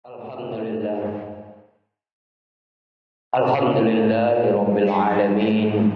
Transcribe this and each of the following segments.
Alhamdulillah. Alhamdulillahirabbil alamin.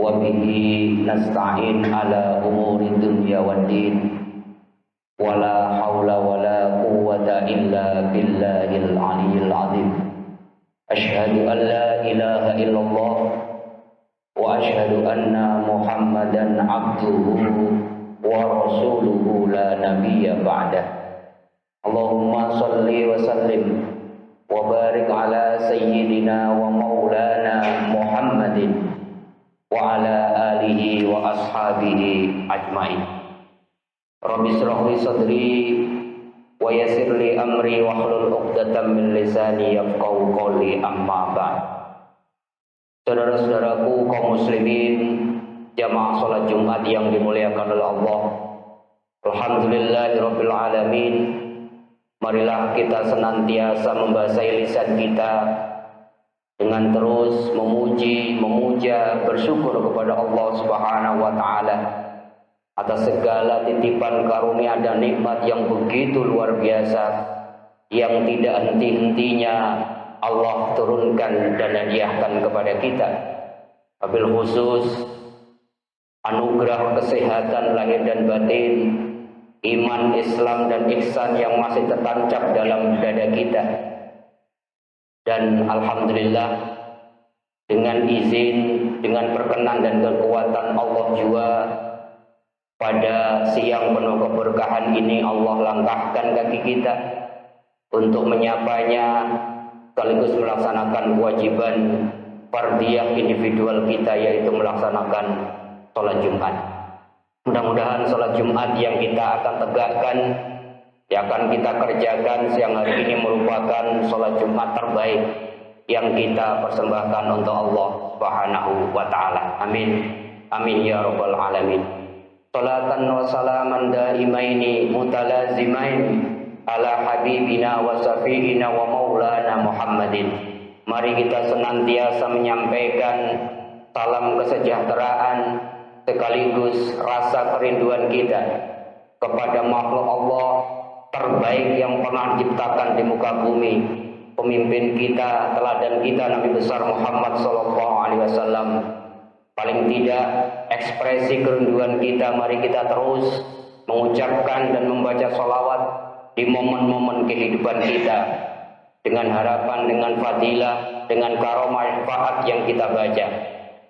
Wa bihi nasta'in ala umuri dunya waddin. Wala haula wala quwwata illa billahil aliyyil azim. Asyhadu an la ilaha illallah wa asyhadu anna Muhammadan abduhu wa rasuluhu la nabiyya ba'dah. Allahumma salli wa sallim wa barik ala sayyidina wa maulana Muhammadin wa ala alihi wa ashabihi ajmain. Rabbi shrah li sadri wa yassir li amri wa hlul 'uqdatam min lisani yafqahu qawli, amma ba'd. Saudara-saudaraku kaum muslimin, jamaah salat Jumat yang dimuliakan oleh Allah. Alhamdulillahirabbil alamin. Marilah kita senantiasa membasahi lisan kita dengan terus memuji, memuja, bersyukur kepada Allah Subhanahu wa taala atas segala titipan karunia dan nikmat yang begitu luar biasa yang tidak henti-hentinya Allah turunkan dan hadiahkan kepada kita. Wabil khusus anugerah kesehatan lahir dan batin, iman, Islam, dan ihsan yang masih tertancap dalam dada kita. Dan alhamdulillah, dengan izin, dengan perkenan dan kekuatan Allah juga, pada siang penuh keberkahan ini Allah langkahkan kaki kita untuk menyapanya sekaligus melaksanakan kewajiban fardhiyah individual kita, yaitu melaksanakan sholat Jumat. Mudah-mudahan sholat Jumat yang kita akan tegakkan, yang akan kita kerjakan siang hari ini merupakan sholat Jumat terbaik yang kita persembahkan untuk Allah Subhanahu wa ta'ala. Amin. Amin ya rabbal alamin. Salatan wa salaman daimaini mutalazimaini ala habibina wa safiina wa maulana Muhammadin. Mari kita senantiasa menyampaikan salam kesejahteraan sekaligus rasa kerinduan kita kepada makhluk Allah terbaik yang pernah diciptakan di muka bumi, pemimpin kita, teladan kita, Nabi besar Muhammad sallallahu alaihi wasallam. Paling tidak ekspresi kerinduan kita, mari kita terus mengucapkan dan membaca sholawat di momen-momen kehidupan kita, dengan harapan, dengan fadilah, dengan karomah syafaat yang kita baca.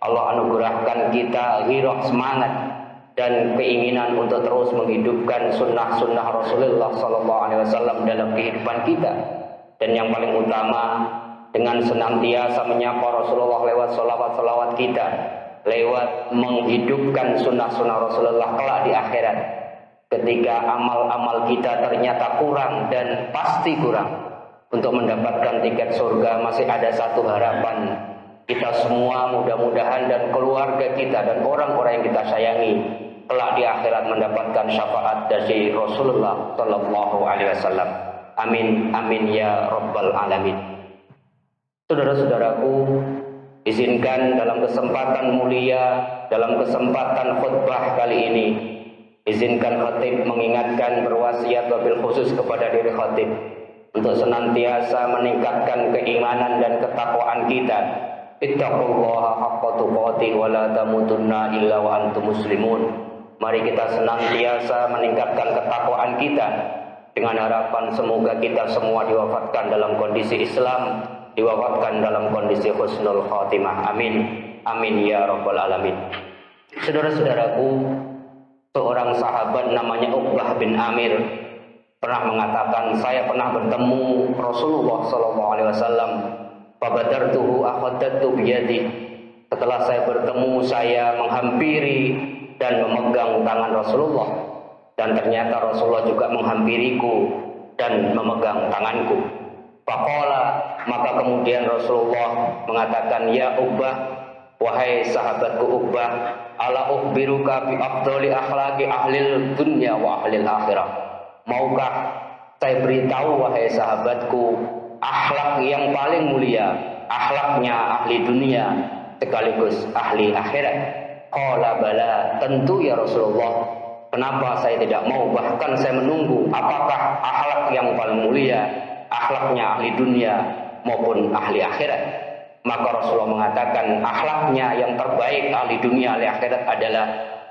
Allah anugerahkan kita ghirah, semangat dan keinginan untuk terus menghidupkan sunnah-sunnah Rasulullah SAW dalam kehidupan kita. Dan yang paling utama, dengan senantiasa menyapa Rasulullah lewat salawat-salawat kita, lewat menghidupkan sunnah-sunnah Rasulullah kelak di akhirat. Ketika amal-amal kita ternyata kurang dan pasti kurang untuk mendapatkan tiket surga, masih ada satu harapan. Kita semua mudah-mudahan dan keluarga kita dan orang-orang yang kita sayangi kelak di akhirat mendapatkan syafaat dari Rasulullah sallallahu alaihi wasallam. Amin amin ya rabbal alamin. Saudara-saudaraku, izinkan dalam kesempatan mulia, dalam kesempatan khutbah kali ini, izinkan khatib mengingatkan, berwasiat wabil khusus kepada diri khatib untuk senantiasa meningkatkan keimanan dan ketakwaan kita. Ittaqullaha haqqa tuqatih wa la tamutunna illa wa antum muslimun. Mari kita senantiasa meningkatkan ketakwaan kita dengan harapan semoga kita semua diwafatkan dalam kondisi Islam, diwafatkan dalam kondisi husnul khatimah. Amin. Amin ya rabbal alamin. Saudara-saudaraku, seorang sahabat namanya Uqbah bin Amir pernah mengatakan, saya pernah bertemu Rasulullah sallallahu alaihi wasallam. Fabadartuhu akhadtu biyadi. Setelah saya bertemu, saya menghampiri dan memegang tangan Rasulullah, dan ternyata Rasulullah juga menghampiriku dan memegang tanganku. Faqala, maka kemudian Rasulullah mengatakan, ya Uqbah, wahai sahabatku Uqbah, ala ukhbiruka bi afdali akhlaqi ahlil dunya wa ahlil akhirah. Maukah saya beritahu wahai sahabatku akhlak yang paling mulia, akhlaknya ahli dunia sekaligus ahli akhirat? Qala bala, tentu ya Rasulullah. Kenapa saya tidak mau? Bahkan saya menunggu apakah akhlak yang paling mulia, akhlaknya ahli dunia maupun ahli akhirat. Maka Rasulullah mengatakan akhlaknya yang terbaik ahli dunia ahli akhirat adalah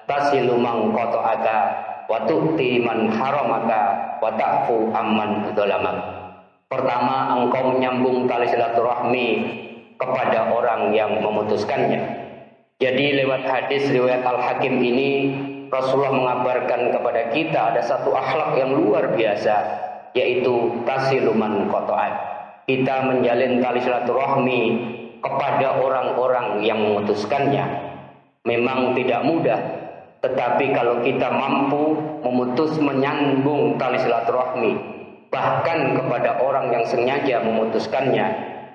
tasilu man qata'aka wa tu'ti man haramaka wa ta'fu amman dzalamak. Pertama, engkau menyambung tali silaturahmi kepada orang yang memutuskannya. Jadi lewat hadis riwayat Al-Hakim ini Rasulullah mengabarkan kepada kita ada satu akhlak yang luar biasa, yaitu tasilu man qata'ak. Kita menjalin tali silaturahmi kepada orang-orang yang memutuskannya. Memang tidak mudah, tetapi kalau kita mampu menyambung tali silaturahmi bahkan kepada orang yang sengaja memutuskannya,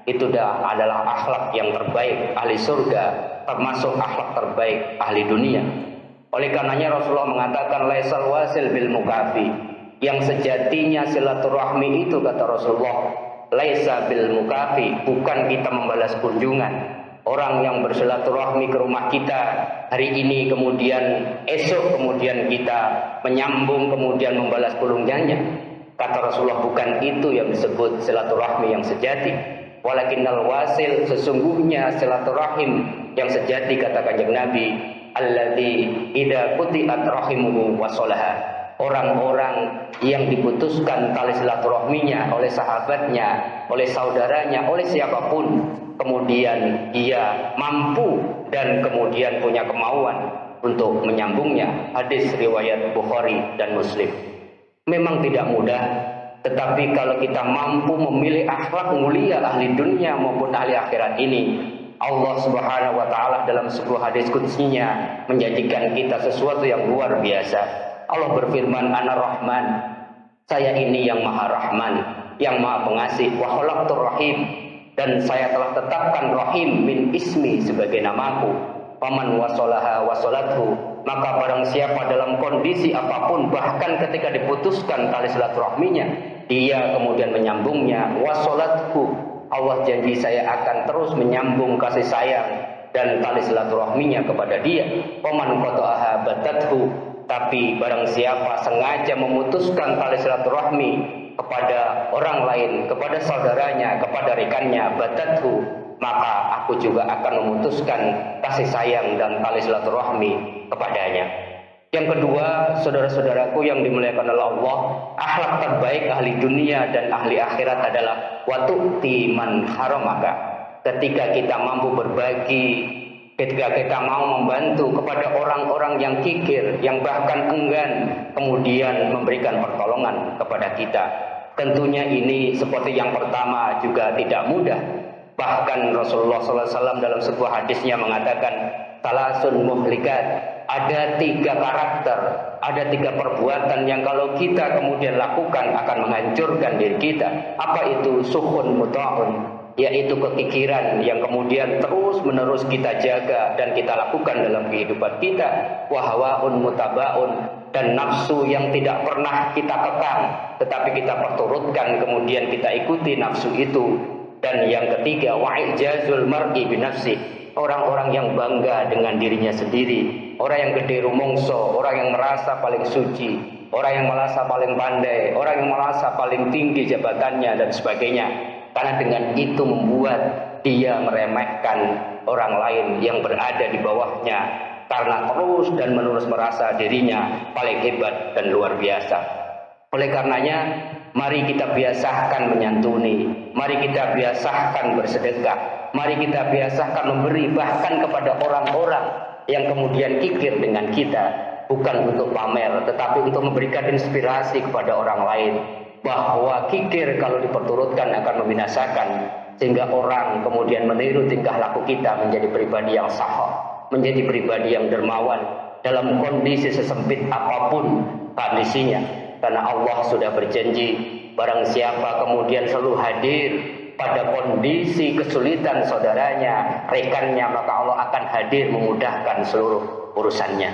itu adalah akhlak yang terbaik ahli surga, termasuk akhlak terbaik ahli dunia. Oleh karenanya Rasulullah mengatakan laisal wasil bil mukafi, yang sejatinya silaturahmi itu kata Rasulullah laisa bil mukafi, bukan kita membalas kunjungan. Orang yang bersilaturahmi ke rumah kita hari ini, kemudian esok kemudian kita menyambung, kemudian membalas kunjungannya. Kata Rasulullah bukan itu yang disebut silaturahmi yang sejati. Walakinnal wasil, sesungguhnya silaturahim yang sejati kata Kanjeng Nabi, alladzi idza quti'at rahimuhu wa sholaha. Orang-orang yang diputuskan tali silaturahminya oleh sahabatnya, oleh saudaranya, oleh siapapun, kemudian dia mampu dan kemudian punya kemauan untuk menyambungnya. Hadis riwayat Bukhari dan Muslim. Memang tidak mudah, tetapi kalau kita mampu memilih akhlak mulia ahli dunia maupun ahli akhirat ini, Allah Subhanahu wa taala dalam sebuah hadis qudsinya menjanjikan kita sesuatu yang luar biasa. Allah berfirman, Ana Rahman, saya ini yang maha rahman, yang maha pengasih, wa khalaqtur rahim, dan saya telah tetapkan rahim min ismi sebagai namaku. Paman wasolaha wasolathu, maka barang siapa dalam kondisi apapun, bahkan ketika diputuskan tali silaturahminya, dia kemudian menyambungnya, wasolathu, Allah janji saya akan terus menyambung kasih sayang dan tali silaturahminya kepada dia. Paman qata'aha batathu, tapi barang siapa sengaja memutuskan tali silaturahmi kepada orang lain, kepada saudaranya, kepada rekannya, batathu, maka aku juga akan memutuskan kasih sayang dan tali silaturahmi kepadanya. Yang kedua, saudara-saudaraku yang dimuliakan oleh Allah, akhlak terbaik ahli dunia dan ahli akhirat adalah watu'ti man haramaka. Ketika kita mampu berbagi, ketika kita mau membantu kepada orang-orang yang kikir, yang bahkan enggan kemudian memberikan pertolongan kepada kita. Tentunya ini seperti yang pertama juga tidak mudah. Bahkan Rasulullah SAW dalam sebuah hadisnya mengatakan, salasun muhlikat, ada 3 karakter, ada 3 perbuatan yang kalau kita kemudian lakukan akan menghancurkan diri kita. Apa itu? Sukhun muta'un, yaitu kekikiran yang kemudian terus menerus kita jaga dan kita lakukan dalam kehidupan kita. Wahawaun mutabaun, dan nafsu yang tidak pernah kita kekang, tetapi kita perturutkan, kemudian kita ikuti nafsu itu. Dan yang ketiga, wa'ijazul mar'i binafsi, orang-orang yang bangga dengan dirinya sendiri, orang yang gede rumongso, orang yang merasa paling suci, orang yang merasa paling pandai, orang yang merasa paling tinggi jabatannya dan sebagainya. Karena dengan itu membuat dia meremehkan orang lain yang berada di bawahnya, karena terus dan menerus merasa dirinya paling hebat dan luar biasa. Oleh karenanya, mari kita biasakan menyantuni, mari kita biasakan bersedekah, mari kita biasakan memberi bahkan kepada orang-orang yang kemudian kikir dengan kita, bukan untuk pamer, tetapi untuk memberikan inspirasi kepada orang lain, bahwa kikir kalau diperturutkan akan membinasakan, sehingga orang kemudian meniru tingkah laku kita menjadi pribadi yang sahih, menjadi pribadi yang dermawan dalam kondisi sesempit apapun kondisinya. Karena Allah sudah berjanji, barang siapa kemudian selalu hadir pada kondisi kesulitan saudaranya, rekannya, maka Allah akan hadir memudahkan seluruh urusannya.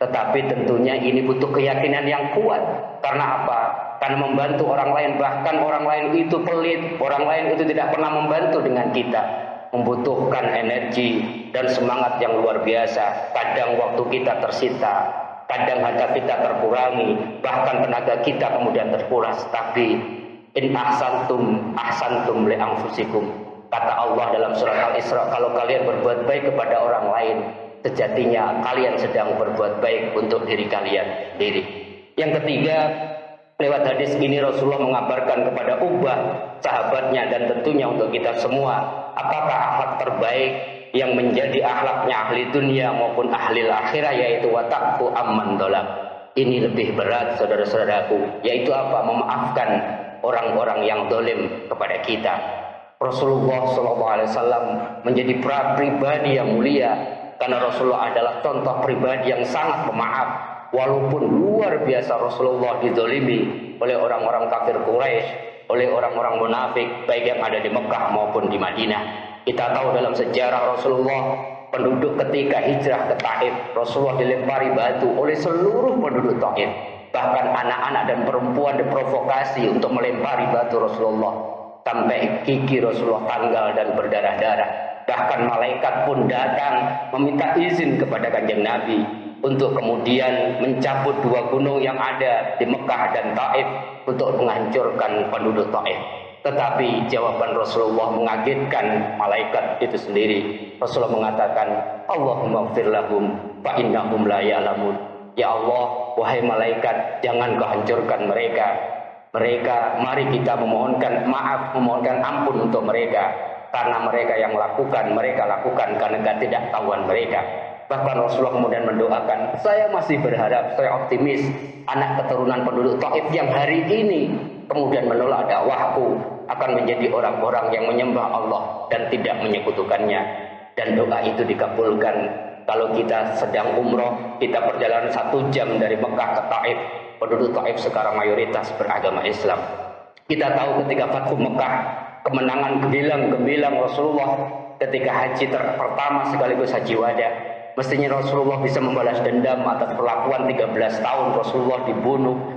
Tetapi tentunya ini butuh keyakinan yang kuat. Karena apa? Karena membantu orang lain, bahkan orang lain itu pelit, orang lain itu tidak pernah membantu dengan kita, membutuhkan energi dan semangat yang luar biasa. Kadang waktu kita tersita, kadang harta kita terkurangi, bahkan tenaga kita kemudian terkuras. Tapi in ahsantum li anfusikum. Kata Allah dalam surat Al-Isra, kalau kalian berbuat baik kepada orang lain, sejatinya kalian sedang berbuat baik untuk diri kalian sendiri. Yang ketiga, lewat hadis ini Rasulullah mengabarkan kepada Ubah, sahabatnya, dan tentunya untuk kita semua, apakah akhlak terbaik yang menjadi akhlaknya ahli dunia maupun ahli akhirah, yaitu wata'fu amman dolam. Ini lebih berat, saudara-saudaraku, yaitu apa? Memaafkan orang-orang yang dolim kepada kita. Rasulullah SAW menjadi pribadi yang mulia karena Rasulullah adalah contoh pribadi yang sangat pemaaf. Walaupun luar biasa Rasulullah didolimi oleh orang-orang kafir Quraisy, oleh orang-orang munafik, baik yang ada di Mekah maupun di Madinah. Kita tahu dalam sejarah Rasulullah, penduduk ketika hijrah ke Taif, Rasulullah dilempari batu oleh seluruh penduduk Taif. Bahkan anak-anak dan perempuan diprovokasi untuk melempari batu Rasulullah. Sampai gigi Rasulullah tanggal dan berdarah-darah. Bahkan malaikat pun datang meminta izin kepada Kanjeng Nabi untuk kemudian mencabut 2 gunung yang ada di Mekah dan Taif untuk menghancurkan penduduk Taif. Tetapi jawaban Rasulullah mengagetkan malaikat itu sendiri. Rasulullah mengatakan, Allahumma gfir lahum fa innahum la ya'lamun. Ya Allah, wahai malaikat, jangan kau hancurkan mereka. Mari kita memohonkan maaf, memohonkan ampun untuk mereka. Karena mereka yang mereka lakukan karena ketidaktahuan mereka. Bahkan Rasulullah kemudian mendoakan, saya masih berharap, saya optimis, anak keturunan penduduk Taif yang hari ini kemudian menolak dakwahku akan menjadi orang-orang yang menyembah Allah dan tidak menyekutukannya. Dan doa itu dikabulkan. Kalau kita sedang umroh, kita perjalanan 1 jam dari Mekah ke Taif. Penduduk Taif sekarang mayoritas beragama Islam. Kita tahu ketika Fathu Mekah, kemenangan gemilang Rasulullah ketika haji pertama sekaligus haji wada. Mestinya Rasulullah bisa membalas dendam atas perlakuan 13 tahun Rasulullah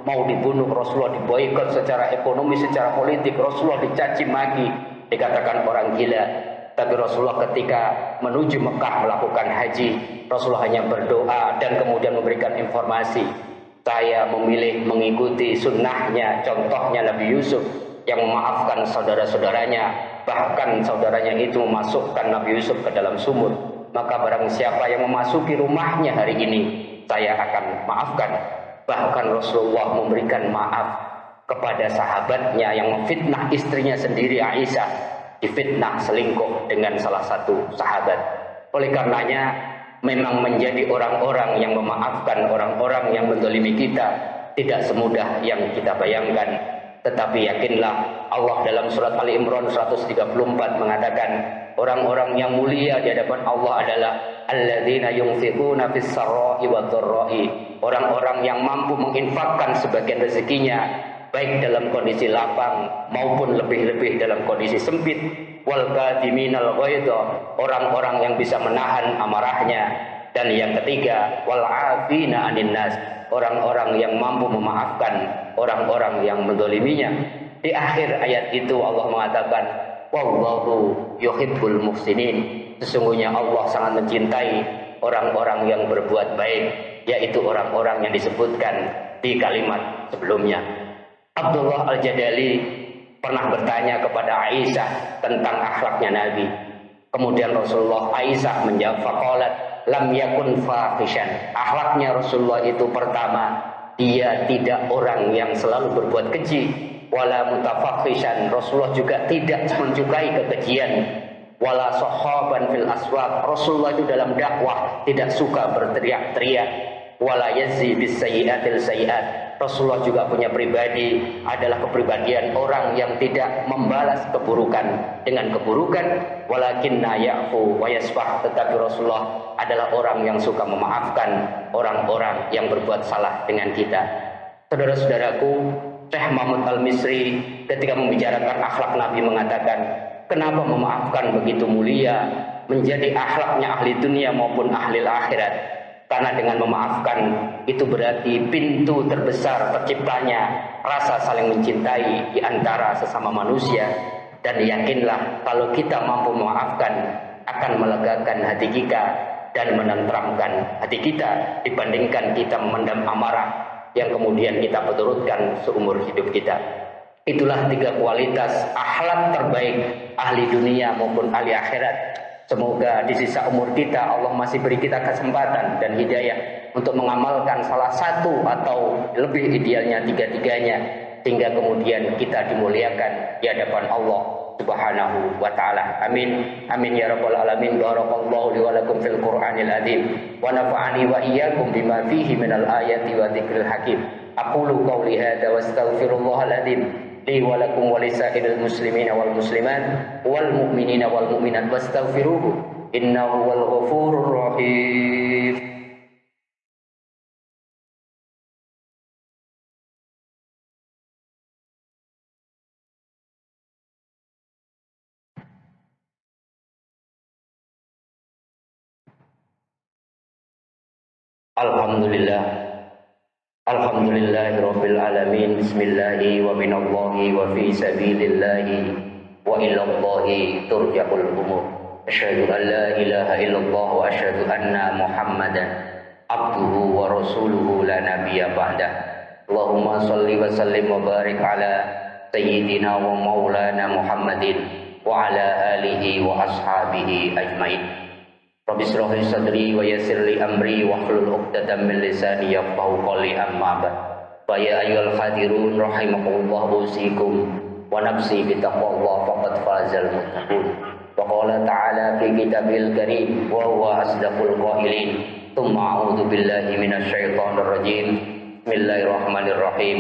mau dibunuh, Rasulullah diboikot secara ekonomi, secara politik, Rasulullah dicaci maki, dikatakan orang gila. Tapi Rasulullah ketika menuju Mekah melakukan haji, Rasulullah hanya berdoa dan kemudian memberikan informasi. Saya memilih mengikuti sunnahnya, contohnya Nabi Yusuf yang memaafkan saudara-saudaranya, bahkan saudaranya itu memasukkan Nabi Yusuf ke dalam sumur. Maka barang siapa yang memasuki rumahnya hari ini, saya akan maafkan. Bahkan Rasulullah memberikan maaf kepada sahabatnya yang memfitnah istrinya sendiri, Aisyah, difitnah selingkuh dengan salah satu sahabat. Oleh karenanya, memang menjadi orang-orang yang memaafkan orang-orang yang menzalimi kita tidak semudah yang kita bayangkan. Tetapi yakinlah, Allah dalam surat Ali Imran 134 mengatakan, orang-orang yang mulia di hadapan Allah adalah alladzina yunfiquna fis sarra'i wad dharra'i, orang-orang yang mampu menginfakkan sebagian rezekinya baik dalam kondisi lapang maupun lebih-lebih dalam kondisi sempit. Wal kadhiminal ghaidha, orang-orang yang bisa menahan amarahnya. Dan yang ketiga, wal 'afina 'anil nas, orang-orang yang mampu memaafkan orang-orang yang menzaliminya. Di akhir ayat itu Allah mengatakan, wallahu yuhibbul muhsinin, sesungguhnya Allah sangat mencintai orang-orang yang berbuat baik, yaitu orang-orang yang disebutkan di kalimat sebelumnya. Abdullah Al-Jadali pernah bertanya kepada Aisyah tentang akhlaknya Nabi. Kemudian Aisyah menjawab, faqalat lam yakun fahishan. Akhlaknya Rasulullah itu pertama, dia tidak orang yang selalu berbuat keji, wala mutafakhishan, Rasulullah juga tidak menyukai kekejian, wala sahaban fil aswaq, Rasulullah itu dalam dakwah tidak suka berteriak-teriak, wala yazzi bis sayyi'atil sayyi'at, Rasulullah juga punya pribadi adalah kepribadian orang yang tidak membalas keburukan dengan keburukan, walakinna ya'fu wa yasfah, tetapi Rasulullah adalah orang yang suka memaafkan orang-orang yang berbuat salah dengan kita. Saudara-saudaraku, Syekh Mahmud Al-Misri ketika membicarakan akhlak Nabi mengatakan, kenapa memaafkan begitu mulia menjadi akhlaknya ahli dunia maupun ahli akhirat? Karena dengan memaafkan itu berarti pintu terbesar terciptanya rasa saling mencintai di antara sesama manusia. Dan yakinlah kalau kita mampu memaafkan akan melegakan hati kita dan menenteramkan hati kita dibandingkan kita memendam amarah yang kemudian kita perturutkan seumur hidup kita. Itulah 3 kualitas akhlak terbaik ahli dunia maupun ahli akhirat. Semoga di sisa umur kita Allah masih beri kita kesempatan dan hidayah untuk mengamalkan salah satu atau lebih idealnya 3-tiganya, sehingga kemudian kita dimuliakan di hadapan Allah Subhanahu wa taala. Amin. Amin ya rabbal alamin. Barakallahu li wa lakum fil Qur'anil azim wa nafa'ani wa iyyakum bima fihi minal ayati wa dzikril hakim. Aqulu qawli hadza wa astaghfirullahal azim li wa lakum wa lisa'iril muslimina wal muslimat wal mu'minina wal mu'minat wastaghfiruhu innahu wal ghafurur rahim. Alhamdulillahirabbil alamin. Bismillahi wa minallahi wa fi sabilillahi wa ilallahi turja'ul umur. Asyhadu an la ilaha illallah wa asyhadu anna Muhammadan abduhu wa rasuluhu la nabiyya ba'dah. Allahumma shalli wa sallim wa barik ala sayyidina wa maulana Muhammadin wa ala alihi wa ashabihi ajmain. Rabbi shrah li sadri wa yassir li amri wahlul 'uqdatam min lisani yafqahu qawli, amma ba'd. Fa ya ayyuhal hadirun rahimakumullah, usikum wa nafsi bi taqwallah faqad fazal muttaqun. Wa qala ta'ala fi kitabil karim wa huwa asdaqul qailin. Tsumma a'udzu billahi minasy syaithanir rajim. Bismillahirrahmanirrahim.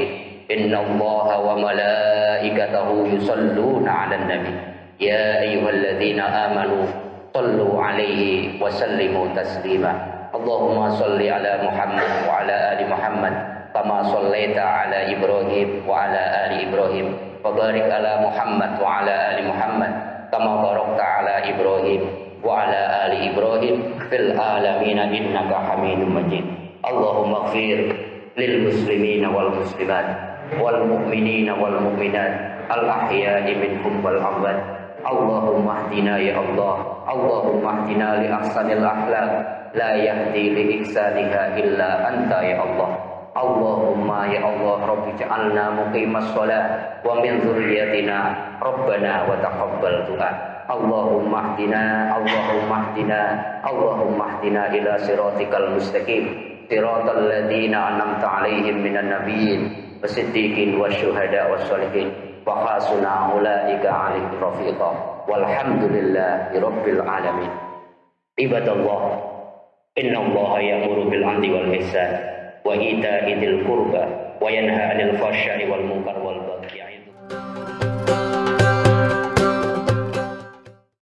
Innallaha wa malaikatahu yusholluna 'alan nabi. Ya ayyuhalladzina amanu sallu alaihi wa sallimu taslima. Allahumma salli ala Muhammad wa ala ali Muhammad kama sallaita ala Ibrahim wa ala ali Ibrahim wa barik ala Muhammad wa ala ali Muhammad kama barakta ala Ibrahim wa ala ali Ibrahim fil alamin innaka Hamidum Majid. Allahumma ighfir lil muslimina wal muslimat wal mu'minina wal mu'minat al ahya'i minhum wal amwat. Allahumma hdina ya Allah. Allahumma hdina li ahsanil akhlaq la yahdi li ihsaniha illa anta ya Allah. Allahumma ya Allah, Rabbi ja'alna muqimas shalah wa min dzurriyyatina Rabbana wa taqabbal du'a. Allahumma hdina, Allahumma hdina, Allahumma hdina ila siratikal mustaqim, siratal ladzina an'amta 'alaihim minan nabiyyin wasiddiqin wasyuhada wassalihin wa hasuna ulaika 'alaihim rafiqa. Walhamdulillahi rabbil alamin. Ibadallah, innallaha ya'muru bil 'adli wal ihsan wa ita'i dzil qurba wa yanha 'anil fahsya'i wal munkar